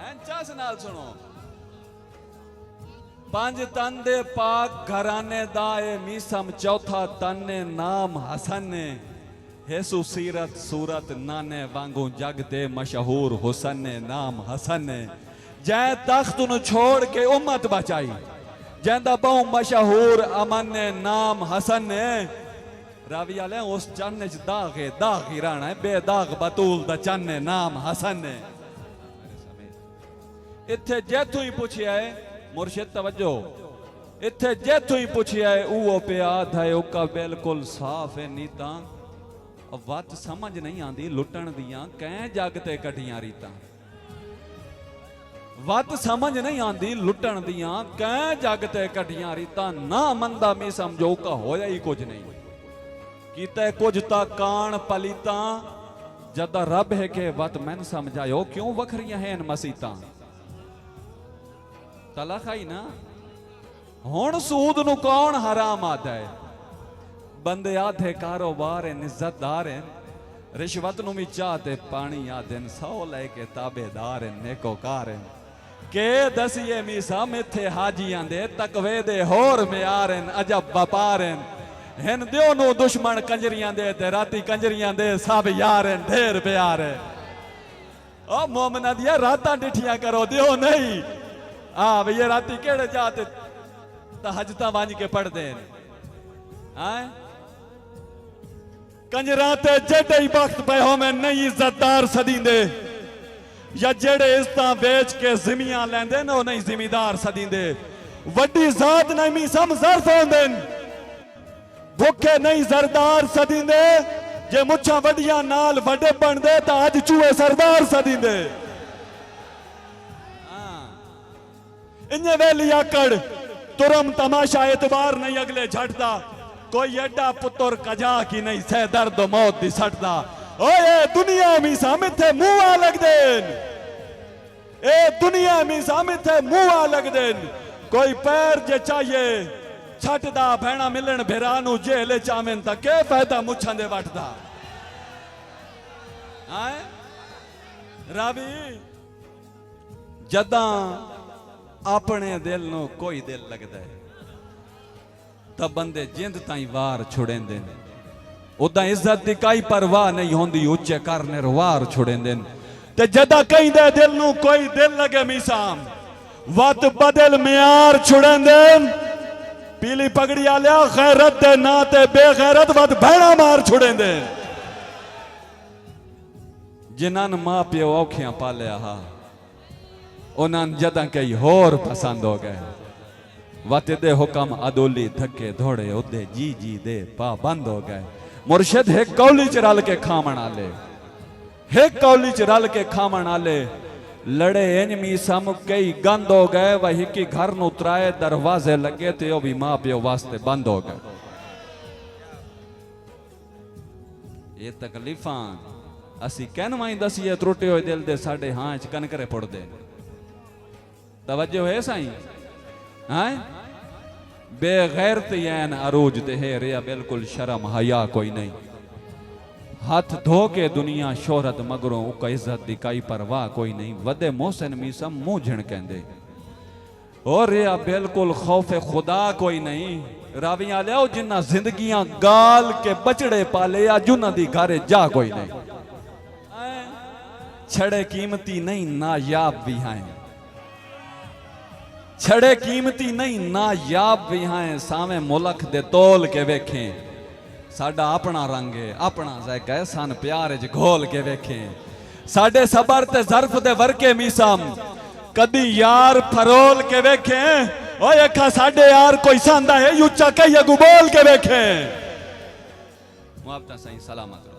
चस नाल सुनो। पंज तन दे पाक घराने दा ए मीसम चौथा तन ने नाम हसन ने हेसु सीरत सूरत नाने वांगू जग दे मशहूर हुसन ने नाम हसन ने जै तख्त नु छोड़ के उम्मत बचाई जैंदा बहु मशहूर अमन ने नाम हसन ने रावी आले उस चन्न च दाग ही रहना है बेदाग बतूल दा चन्न ने नाम हसन ने इत्थे जैथों ही पूछिया है मुर्शिद तवज्जो इत्थे जैथों ही पूछिया है वो प्याद है उका बिल्कुल साफ है नीता वत समझ नहीं आती लुटन दियां कै जग ते कटियां रीतां वत समझ नहीं आती लुटन दियां कै जग ते कटियां रीतां ना मंदा मी समझो का होया ही कुछ नहीं कीते कुछ ता कान पलीता जदा रब है के वत मैन समझायो क्यों वखरियां हैं मसीता तला खाई ना हुण सूद नु कौन हराम आदा है बंदे आधे कारोबार है इज्जतदार है रिश्वत नु भी चाहते पानी आदे सौ लेके ताबेदार है नेकोकार है के दसिए मीसा मिथे हाजियां दे तकवे दे होर म्यार हैं अजब व्यापार हैं हिन दियो नु दुश्मन कंजरियां दे ते राती कंजरियां दे सब यार हैं ढेर प्यार है ओ मोमना दिया रातां डिठियां करो दियो नहीं हाँ भैया राती केड़े जाते तहज्जुदां वांज के पढ़दे हैं कंजरा ते जेडे ही वक्त पे हो में नहीं इज्जतदार सदींदे या जेड़े इज्जतां बेच के जिमियां लेंदे ने नहीं जिमीदार सदींदे वड्डी जात नहीं मी सम ज़र्फ होंदे भुखे नहीं जरदार सदींदे जे मुछां वड्डियां नाल वड्डे बनदे तां अज चूहे सरदार सदींदे इन्ने वेली आकड़ तुरम तमाशा एतबार नहीं अगले झटदा कोई एडा पुत्र कजा की नहीं सह दर्द मौत दी सटदा ओए दुनिया में सामिथे मुआ लग देन ए दुनिया में सामिथे मुआ लग देन कोई पैर जे चाहिए छटदा भेणा मिलन भेरानू जेल चावेन ता के फायदा मुछां दे वटदा हां रावी जदा अपने दिल नु कोई दिल लगदा है तब बंदे जिंद ताई वार छुड़ेंदे ने उदा इज्जत दी काई परवाह नहीं होंदी उच्चे करने वार छुड़ेंदे ते जदा कहीं दे दिल नु कोई दिल लगे मीसाम वत बदल म्यार छुड़ेंदे पीली पगड़ी आलिया गैरत दे ना ते बेगैरत वत भेड़ा मार छुड़ेंदे जिन्हां मां प्यो औखियां पालिया हा उन्हां जदा कई होर पसंद हो गए वत दे हुक्म अदोली धक्के धोड़े उदे जी जी दे पाबंद हो गए मुर्शिद एक कौली च रल के खामण आले एक कौली च रल के खामण आले लड़े इंज मी सम कई गंद हो गए वह हिकी घर नु त्राए दरवाजे लगे ते ओ भी मां प्यो वास्ते बंद हो गए ये तकलीफां असी कहन वाई दसिए त्रुटे होए दिल दे साडे हां च कनकरे पुड़दे तवज्जो है साईं हां बेगैरत यान अरूज ते है रिया बिल्कुल शर्म हया कोई नहीं हाथ धो के दुनिया शोहरत मगरों उका इज्जत दी काई परवाह कोई नहीं वदे मोहसिन मीसम मुंह झिण कहंदे और रिया बिल्कुल खौफ खुदा कोई नहीं रावियां लियाओ जिन्ना जिंदगियां गाल के बचड़े पाले या जुना दी घरे जा कोई नहीं छड़े कीमती नहीं नायाब भी हैं छड़े कीमती नहीं नायाब भी हैं सावे मुलक दे तोल के वेखें साडा अपना रंग है अपना ज़ायका है सन प्यार च घोल के वेखें साडे सबर ते ज़र्फ दे वर्के मीसम कदी यार फरोल के वेखें ओए अखा साडे यार कोई सांदा है यूचा कई अगु बोल के वेखें मुआवता सही सलामत